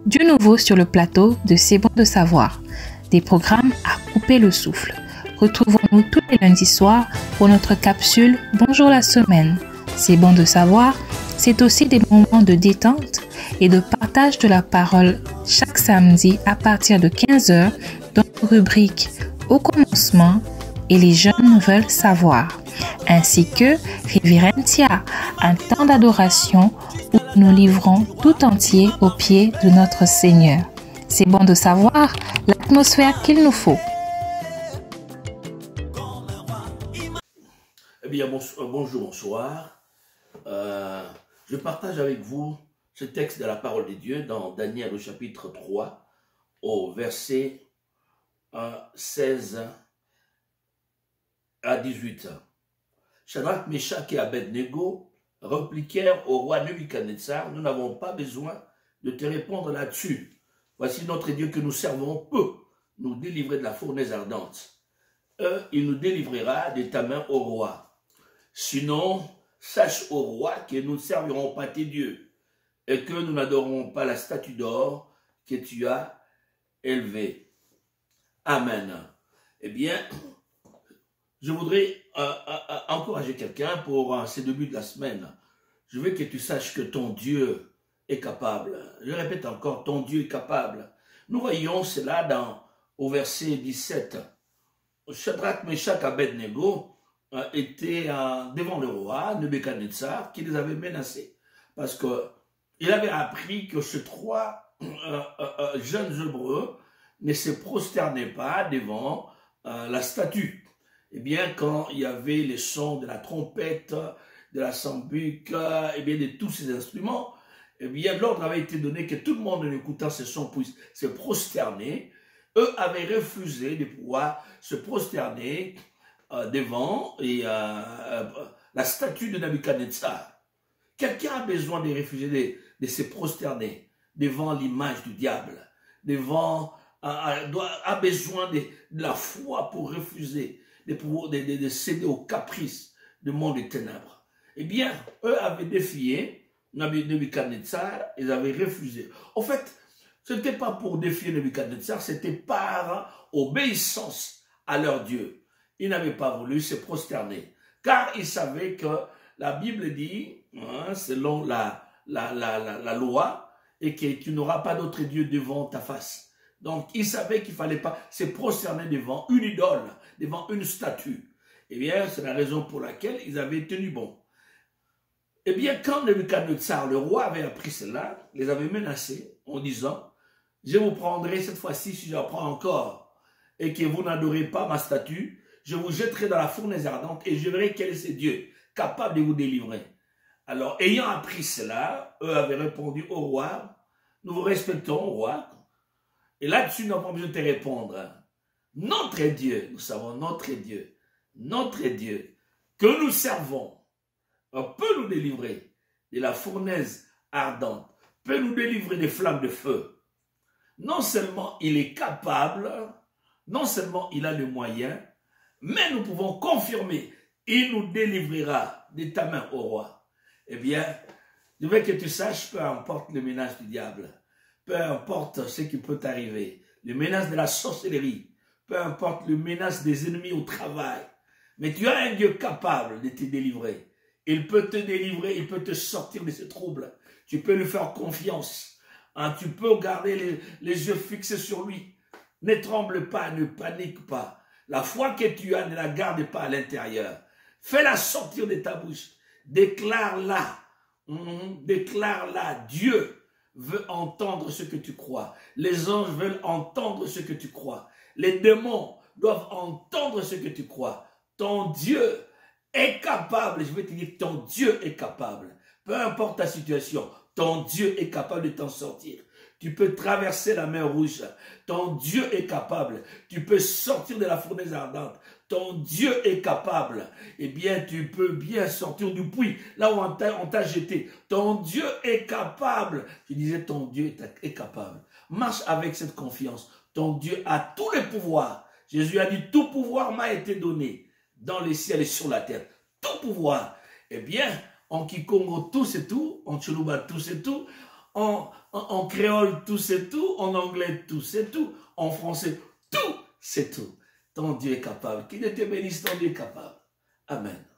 Du nouveau sur le plateau de C'est bon de savoir, des programmes à couper le souffle. Retrouvons-nous tous les lundis soirs pour notre capsule Bonjour la semaine. C'est bon de savoir, c'est aussi des moments de détente et de partage de la parole chaque samedi à partir de 15h dans nos rubriques Au commencement et Les jeunes veulent savoir, ainsi que Révérentia, un temps d'adoration où nous livrons tout entier aux pieds de notre Seigneur. C'est bon de savoir l'atmosphère qu'il nous faut. Eh bien, bonjour, bonsoir. Je partage avec vous ce texte de la parole de Dieu dans Daniel au chapitre 3 au verset 16 à 18. Shadrach, Meshach et Abednego répliquèrent au roi Nebuchadnezzar: nous n'avons pas besoin de te répondre là-dessus. Voici notre Dieu que nous servons peut nous délivrer de la fournaise ardente. Il nous délivrera de ta main, au roi. Sinon, sache au roi que nous ne servirons pas tes dieux et que nous n'adorerons pas la statue d'or que tu as élevée. Amen. Eh bien, je voudrais encourager quelqu'un pour ces débuts de la semaine. Je veux que tu saches que ton Dieu est capable. Je répète encore, ton Dieu est capable. Nous voyons cela au verset 17. Shadrach, Meshach, Abednego étaient devant le roi Nebuchadnezzar qui les avait menacés. Parce qu'il avait appris que ces trois jeunes Hébreux ne se prosternaient pas devant la statue. Eh bien, quand il y avait les sons de la trompette, de la sambuc, eh bien, de tous ces instruments, eh bien, l'ordre avait été donné que tout le monde, en écoutant ces sons, puisse se prosterner. Eux avaient refusé de pouvoir se prosterner devant la statue de Nebuchadnezzar. Quelqu'un a besoin de refuser de se prosterner devant l'image du diable, a besoin de la foi pour refuser de céder aux caprices du monde des ténèbres. Eh bien, eux avaient défié Nebuchadnezzar, ils avaient refusé. En fait, ce n'était pas pour défier Nebuchadnezzar, c'était par obéissance à leur Dieu. Ils n'avaient pas voulu se prosterner, car ils savaient que la Bible dit, selon la loi, et que tu n'auras pas d'autre Dieu devant ta face. Donc, ils savaient qu'il ne fallait pas se prosterner devant une idole, devant une statue. Eh bien, c'est la raison pour laquelle ils avaient tenu bon. Eh bien, quand Nebuchadnezzar, le roi, avait appris cela, les avait menacés en disant: je vous prendrai cette fois-ci, si j'apprends encore, et que vous n'adorez pas ma statue, je vous jetterai dans la fournaise ardente et je verrai quel est ce Dieu capable de vous délivrer. Alors, ayant appris cela, eux avaient répondu au roi: nous vous respectons, roi. Et là-dessus, nous n'avons pas besoin de te répondre. Notre Dieu, nous savons notre Dieu, que nous servons, peut nous délivrer de la fournaise ardente, peut nous délivrer des flammes de feu. Non seulement il est capable, non seulement il a le moyen, mais nous pouvons confirmer, il nous délivrera de ta main, au roi. Eh bien, je veux que tu saches, peu importe le menace du diable, peu importe ce qui peut t'arriver, le menace de la sorcellerie, peu importe le menace des ennemis au travail, mais tu as un Dieu capable de te délivrer. Il peut te délivrer, il peut te sortir de ce trouble. Tu peux lui faire confiance. Tu peux garder les yeux fixés sur lui. Ne tremble pas, ne panique pas. La foi que tu as, ne la garde pas à l'intérieur. Fais-la sortir de ta bouche. Déclare-la. Déclare-la. Dieu veut entendre ce que tu crois. Les anges veulent entendre ce que tu crois. Les démons doivent entendre ce que tu crois. Ton Dieu est capable. Je vais te dire, ton Dieu est capable. Peu importe ta situation, ton Dieu est capable de t'en sortir. Tu peux traverser la mer Rouge. Ton Dieu est capable. Tu peux sortir de la fournaise ardente. Ton Dieu est capable. Eh bien, tu peux bien sortir du puits, là où on t'a jeté. Ton Dieu est capable. Je disais, ton Dieu est capable. Marche avec cette confiance. Ton Dieu a tous les pouvoirs. Jésus a dit, tout pouvoir m'a été donné dans les ciels et sur la terre. Tout pouvoir. Eh bien, en Kikongo tous et tout, en Tchoulouba tous et tout, en créole, tout c'est tout. En anglais, tout c'est tout. En français, tout c'est tout. Ton Dieu est capable. Qu'il te bénisse, ton Dieu est capable. Amen.